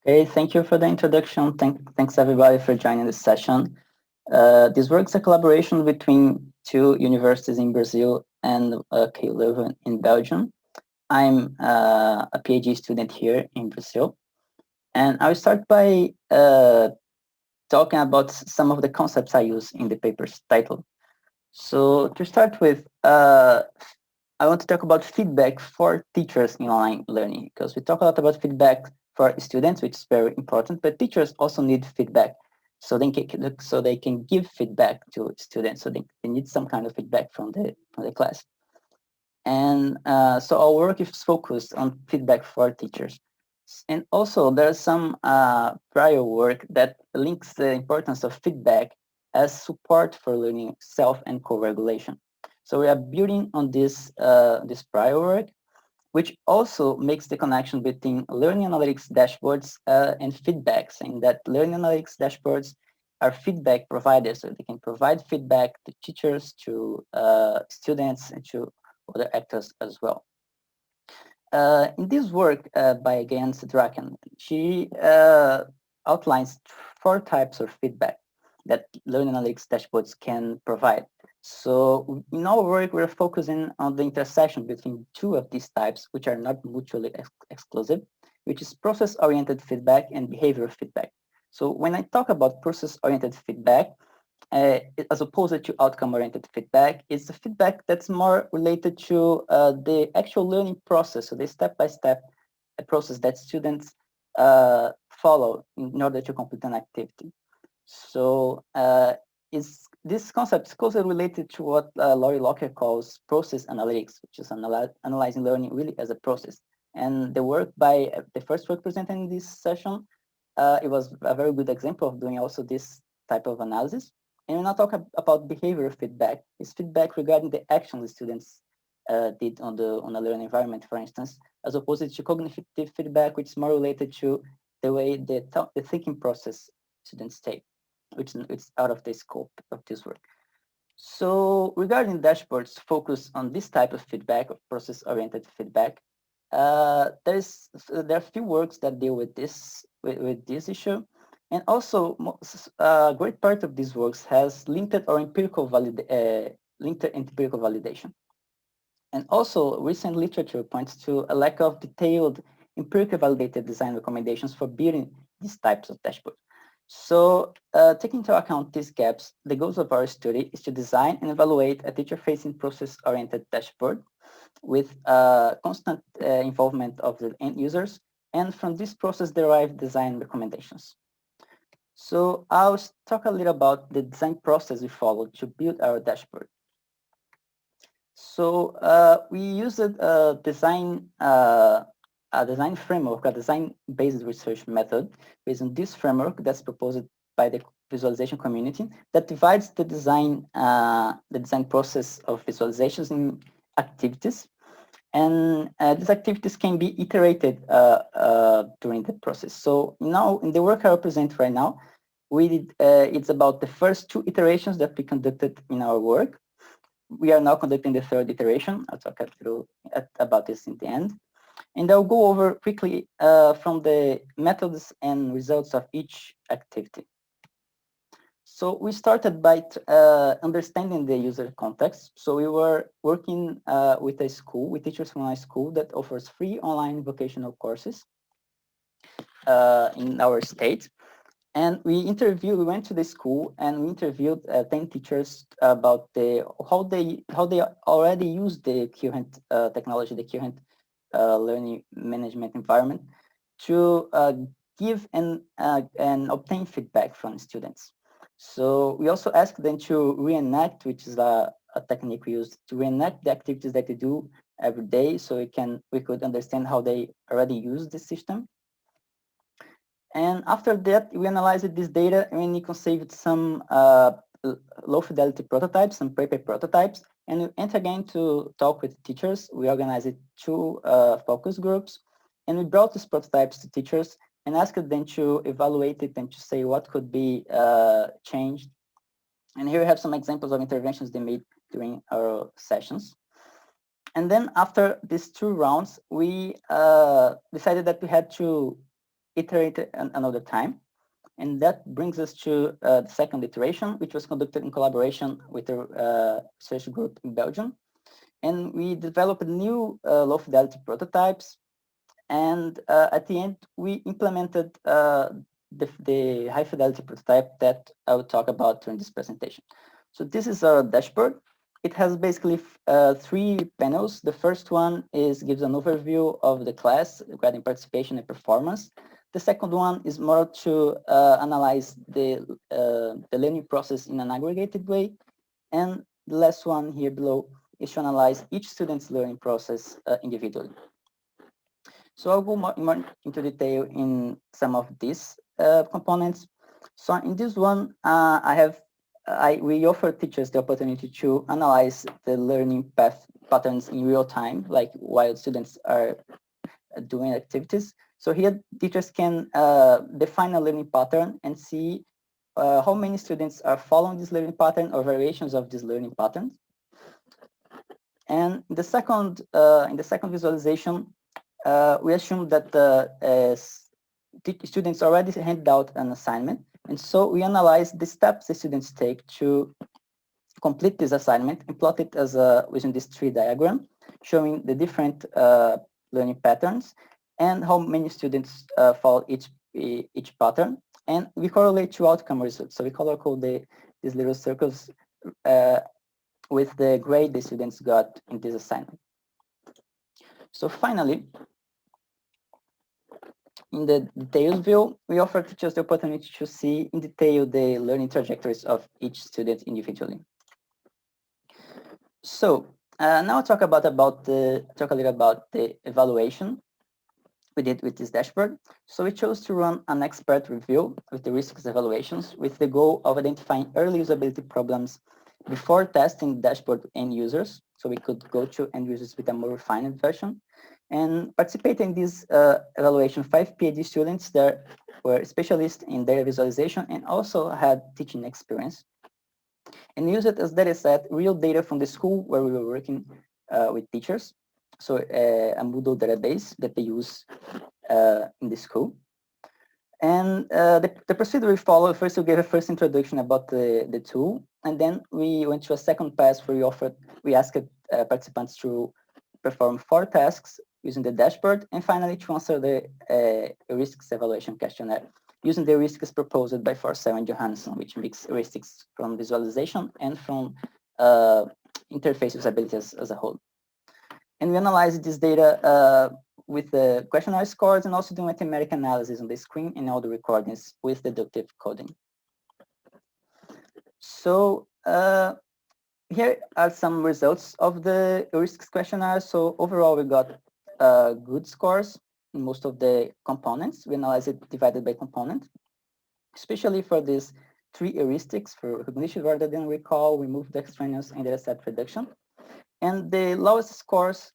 Okay, thank you for the introduction. Thanks everybody for joining this session. This work is a collaboration between two universities in Brazil and Leuven in Belgium. I'm a PhD student here in Brazil, and I'll start by talking about some of the concepts I use in the paper's title. So to start with, I want to talk about feedback for teachers in online learning, because we talk a lot about feedback for students, which is very important, but teachers also need feedback. So they can give feedback to students. So they need some kind of feedback from the class. And so our work is focused on feedback for teachers. And also there's some prior work that links the importance of feedback as support for learning self and co-regulation. So we are building on this prior work, which also makes the connection between learning analytics dashboards and feedback, saying that learning analytics dashboards are feedback providers, so they can provide feedback to teachers, to students, and to other actors as well. In this work by again Draken, she outlines four types of feedback that learning analytics dashboards can provide. So in our work, we're focusing on the intersection between two of these types, which are not mutually exclusive, which is process-oriented feedback and behavioral feedback. So when I talk about process-oriented feedback, as opposed to outcome-oriented feedback, it's a feedback that's more related to the actual learning process, so the step-by-step process that students follow in order to complete an activity. So this concept is closely related to what Laurie Locker calls process analytics, which is analyzing learning really as a process. And the work by the first work presented in this session, it was a very good example of doing also this type of analysis. And when I talk about behavioral feedback, it's feedback regarding the action the students did on the learning environment, for instance, as opposed to cognitive feedback, which is more related to the way the thinking process students take, which is out of the scope of this work. So regarding dashboards focus on this type of feedback, of process-oriented feedback, there are a few works that deal with this issue. And also, a great part of these works has linked or empirical validation. And also, recent literature points to a lack of detailed empirical validated design recommendations for building these types of dashboards. So taking into account these gaps, the goals of our study is to design and evaluate a teacher-facing process-oriented dashboard with constant involvement of the end users, and from this process derive design recommendations. So I'll talk a little about the design process we followed to build our dashboard. So we used a design framework, a design-based research method based on this framework that's proposed by the visualization community that divides the design process of visualizations in activities. And these activities can be iterated during the process. So now in the work I represent right now, it's about the first two iterations that we conducted in our work. We are now conducting the third iteration. I'll talk about this in the end. And I'll go over quickly from the methods and results of each activity. So we started by understanding the user context. So we were working with teachers from a school that offers free online vocational courses in our state. And we went to the school and we interviewed 10 teachers about how they already use the current technology, the current learning management environment to give and obtain feedback from students. So we also asked them to reenact, which is a technique we use to reenact the activities that they do every day, so we could understand how they already use the system. And after that, we analyzed this data and we conceived some low fidelity prototypes, some paper prototypes, and we went again to talk with teachers. We organized two focus groups, and we brought these prototypes to teachers and asked them to evaluate it and to say what could be changed. And here we have some examples of interventions they made during our sessions. And then after these two rounds, we decided that we had to iterate another time. And that brings us to the second iteration, which was conducted in collaboration with a research group in Belgium. And we developed new low fidelity prototypes. And at the end, we implemented the high fidelity prototype that I will talk about during this presentation. So this is our dashboard. It has basically 3 panels. The first one gives an overview of the class regarding participation and performance. The second one is more to analyze the learning process in an aggregated way. And the last one here below is to analyze each student's learning process individually. So I'll go more into detail in some of these components. So in this one, we offer teachers the opportunity to analyze the learning patterns in real time, like while students are doing activities. So here, teachers can define a learning pattern and see how many students are following this learning pattern or variations of this learning pattern. And in the second visualization, we assume that students already handed out an assignment, and so we analyze the steps the students take to complete this assignment and plot it as using this tree diagram, showing the different learning patterns and how many students follow each pattern. And we correlate to outcome results. So we color code these little circles with the grade the students got in this assignment. So finally, in the details view, we offer teachers the opportunity to see in detail the learning trajectories of each student individually. So now I'll talk a little about the evaluation we did with this dashboard. So we chose to run an expert review with the risks evaluations with the goal of identifying early usability problems before testing the dashboard to end users. So we could go to end users with a more refined version. And participating in this evaluation, 5 PhD students that were specialists in data visualization and also had teaching experience. And use it as data set, real data from the school where we were working with teachers. So a Moodle database that they use in the school. And the procedure we followed, first we gave a first introduction about the tool, and then we went to a second pass where we asked participants to perform 4 tasks using the dashboard, and finally to answer the risks evaluation questionnaire using the heuristics proposed by Forcell and Johansson, which mix heuristics from visualization and from interface usability as a whole. And we analyzed this data with the questionnaire scores and also doing mathematical analysis on the screen and all the recordings with deductive coding. So here are some results of the heuristics questionnaire. So overall, we got good scores in most of the components. We analyzed it divided by component, especially for these 3 heuristics for recognition rather than recall, remove the extraneous, and data set reduction. And the lowest scores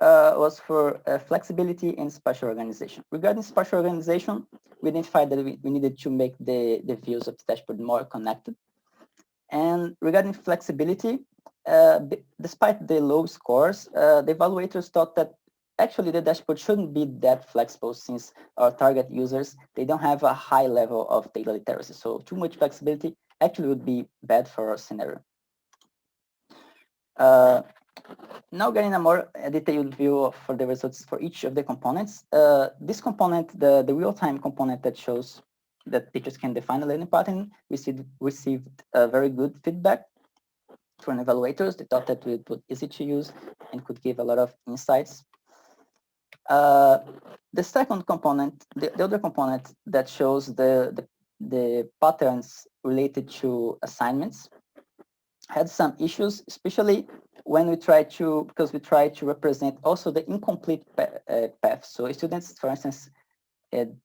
was for flexibility and spatial organization. Regarding spatial organization, we identified that we needed to make the views of the dashboard more connected. And regarding flexibility, despite the low scores, the evaluators thought that actually the dashboard shouldn't be that flexible since our target users, they don't have a high level of data literacy. So too much flexibility actually would be bad for our scenario. Now getting a more detailed view for the results for each of the components. This component, the real-time component that shows that teachers can define a learning pattern, received very good feedback from evaluators. They thought that it was easy to use and could give a lot of insights. The second component, the other component that shows the patterns related to assignments had some issues, especially when we try to represent also the incomplete path. So students, for instance,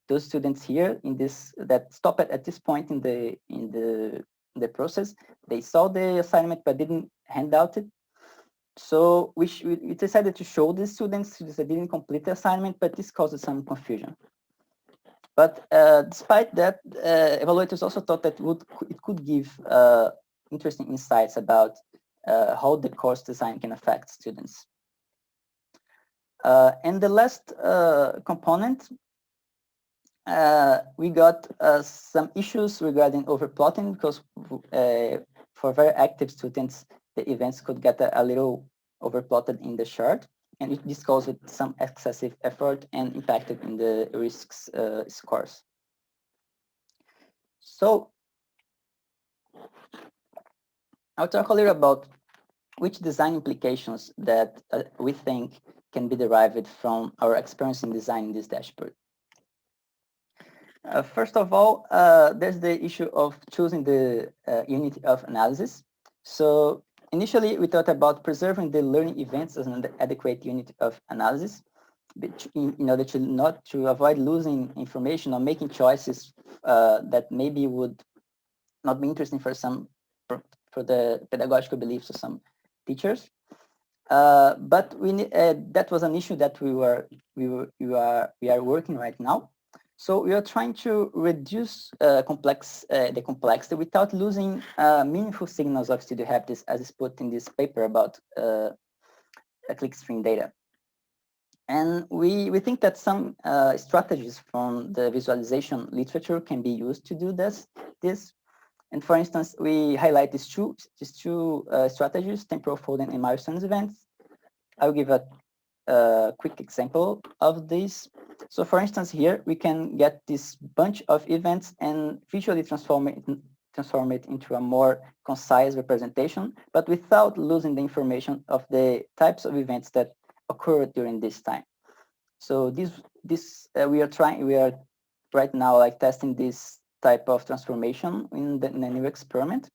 those students here in this that stop at this point in the process, they saw the assignment but didn't hand out it. So we decided to show the students that didn't complete the assignment, but this caused some confusion. But despite that, evaluators also thought that it could give interesting insights about how the course design can affect students. And the last component we got some issues regarding overplotting because for very active students, the events could get a little overplotted in the chart, and this caused some excessive effort and impacted in the risks scores. So I'll talk a little about which design implications that we think can be derived from our experience in designing this dashboard. First of all, there's the issue of choosing the unit of analysis. So initially, we thought about preserving the learning events as an adequate unit of analysis, in order to avoid losing information or making choices that maybe would not be interesting for for the pedagogical beliefs of some teachers. But that was an issue that we are working right now. So we are trying to reduce the complexity without losing meaningful signals of studio habits, as is put in this paper about clickstream data. And we think that some strategies from the visualization literature can be used to do this. And for instance, we highlight these two strategies, temporal folding and milestone events. I'll give a quick example of this. So for instance, here we can get this bunch of events and visually transform it into a more concise representation, but without losing the information of the types of events that occurred during this time. So we are right now like testing this type of transformation in a new experiment.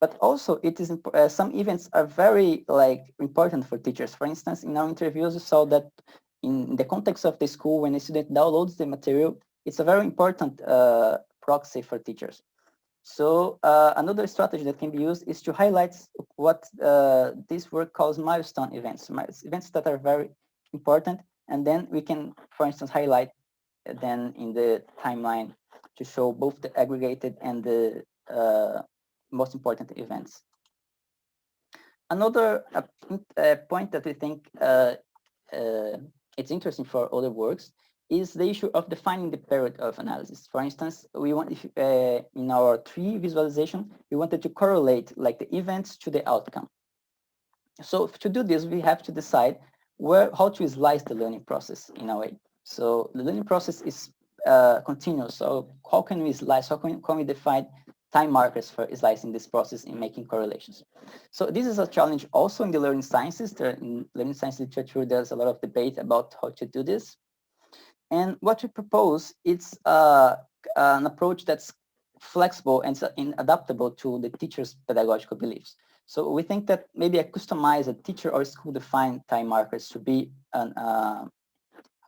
But also, it is some events are very important for teachers. For instance, in our interviews, we saw that in the context of the school, when a student downloads the material, it's a very important proxy for teachers. So another strategy that can be used is to highlight what this work calls milestone events, events that are very important, and then we can, for instance, highlight them in the timeline to show both the aggregated and the most important events. Another point that we think it's interesting for other works is the issue of defining the period of analysis. For instance, we want in our tree visualization, we wanted to correlate like the events to the outcome. So to do this, we have to decide how to slice the learning process in a way. So the learning process is continuous. So how can we slice? How can we define time markers for slicing this process and making correlations? So this is a challenge also in the learning sciences. In learning science literature, there's a lot of debate about how to do this. And what we propose is an approach that's flexible and adaptable to the teacher's pedagogical beliefs. So we think that maybe a customized teacher or school-defined time markers should be a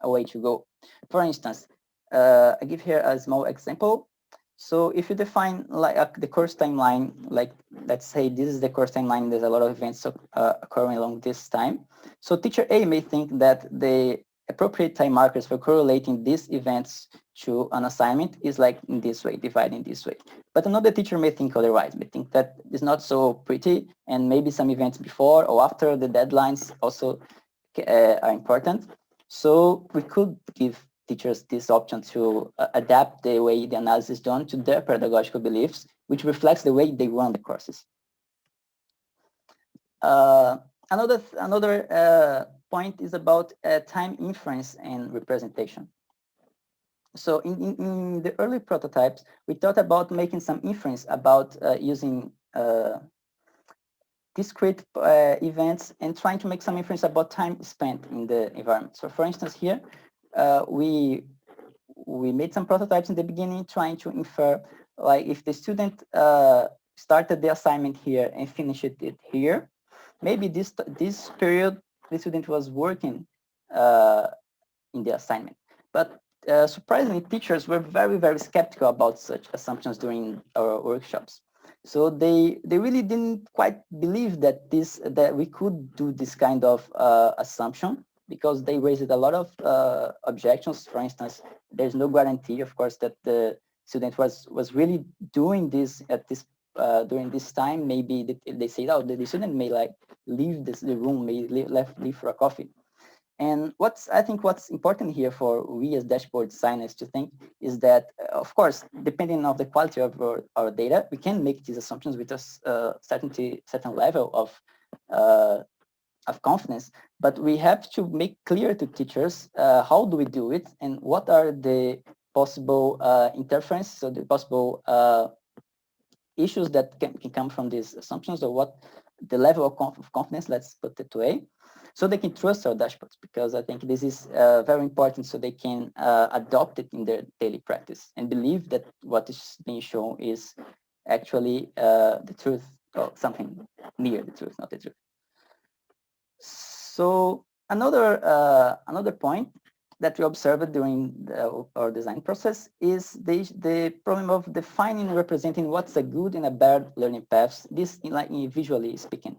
way to go. For instance, I give here a small example. So if you define like the course timeline, like let's say this is the course timeline, there's a lot of events occurring along this time. So teacher A may think that the appropriate time markers for correlating these events to an assignment is like in this way, divided in this way. But another teacher may think otherwise, may think that it's not so pretty, and maybe some events before or after the deadlines also are important. So we could give teachers this option to adapt the way the analysis is done to their pedagogical beliefs, which reflects the way they run the courses. Another point is about time inference and representation. So in the early prototypes, we thought about making some inference about using discrete events and trying to make some inference about time spent in the environment. So for instance, here, we made some prototypes in the beginning trying to infer, like if the student started the assignment here and finished it here, maybe this period the student was working in the assignment. But surprisingly, teachers were very, very skeptical about such assumptions during our workshops. So they really didn't quite believe that we could do this kind of assumption, because they raised a lot of objections. For instance, there's no guarantee, of course, that the student was really doing this at this during this time. Maybe they say, oh, the student may like leave the room, may leave for a coffee. And I think what's important here for we as dashboard designers to think is that, of course, depending on the quality of our data, we can make these assumptions with a certain level of confidence, but we have to make clear to teachers how do we do it and what are the possible interferences, so the possible issues that can come from these assumptions, or what the level of confidence, let's put it away, so they can trust our dashboards, because I think this is very important, so they can adopt it in their daily practice and believe that what is being shown is actually the truth, or something near the truth, not the truth. So another point that we observed during our design process is the problem of defining and representing what's a good and a bad learning paths, this in visually speaking.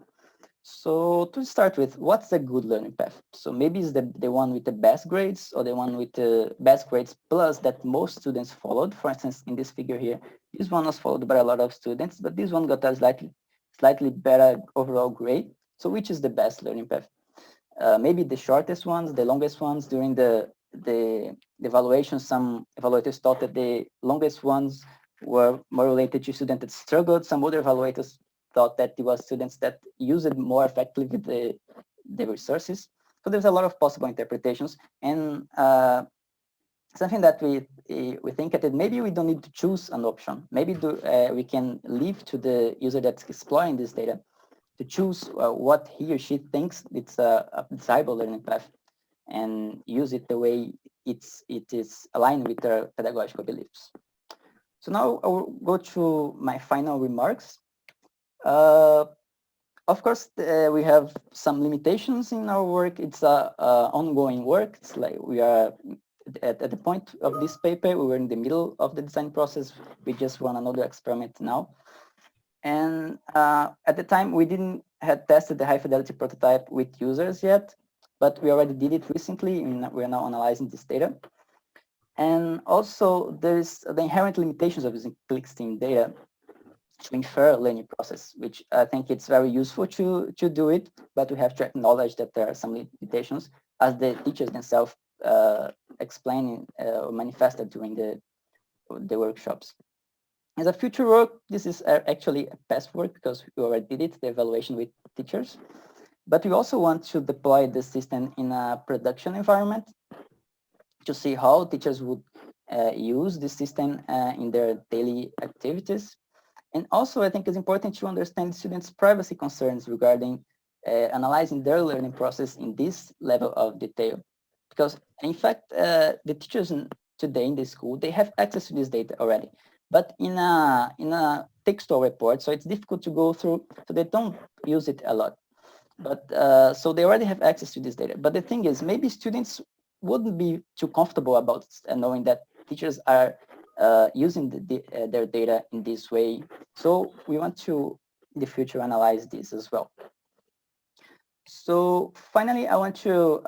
So to start with, what's a good learning path? So maybe it's the one with the best grades, or the one with the best grades plus that most students followed. For instance, in this figure here, this one was followed by a lot of students, but this one got a slightly better overall grade. So which is the best learning path? Maybe the shortest ones, the longest ones. During the evaluation, some evaluators thought that the longest ones were more related to students that struggled. Some other evaluators thought that it was students that used it more effectively the resources. So there's a lot of possible interpretations, and something that we think that maybe we don't need to choose an option. Maybe we can leave to the user that's exploring this data to choose what he or she thinks it's a desirable learning path, and use it the way it is aligned with their pedagogical beliefs. So now I will go to my final remarks. Of course, we have some limitations in our work. It's ongoing work. It's like we are at the point of this paper, we were in the middle of the design process. We just run another experiment now. And at the time, we didn't have tested the high fidelity prototype with users yet, but we already did it recently, and we are now analyzing this data. And also, there's the inherent limitations of using clickstream data to infer a learning process, which I think it's very useful to do it, but we have to acknowledge that there are some limitations, as the teachers themselves explained or manifested during the workshops. As a future work, this is actually a past work because we already did it, the evaluation with teachers. But we also want to deploy the system in a production environment to see how teachers would use this system in their daily activities. And also, I think it's important to understand students' privacy concerns regarding analyzing their learning process in this level of detail. Because in fact, the teachers today in the school, they have access to this data already, but in a textual report, so it's difficult to go through, so they don't use it a lot. But so they already have access to this data. But the thing is, maybe students wouldn't be too comfortable about knowing that teachers are using their data in this way. So we want to, in the future, analyze this as well. So finally, I want to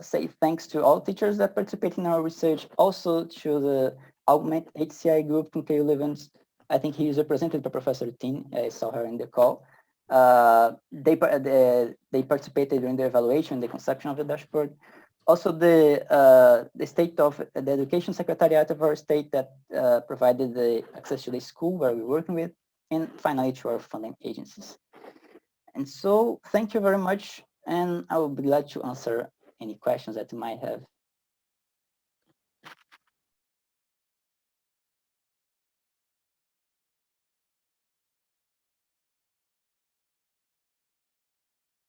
say thanks to all teachers that participate in our research, also to the Augment HCI group from KU Leuven. I think he is represented by Professor Tin. I saw her in the call. They participated in the evaluation, the conception of the dashboard. Also, the state of the education secretariat of our state that provided the access to the school where we're working with, and finally to our funding agencies. And so thank you very much, and I will be glad to answer any questions that you might have.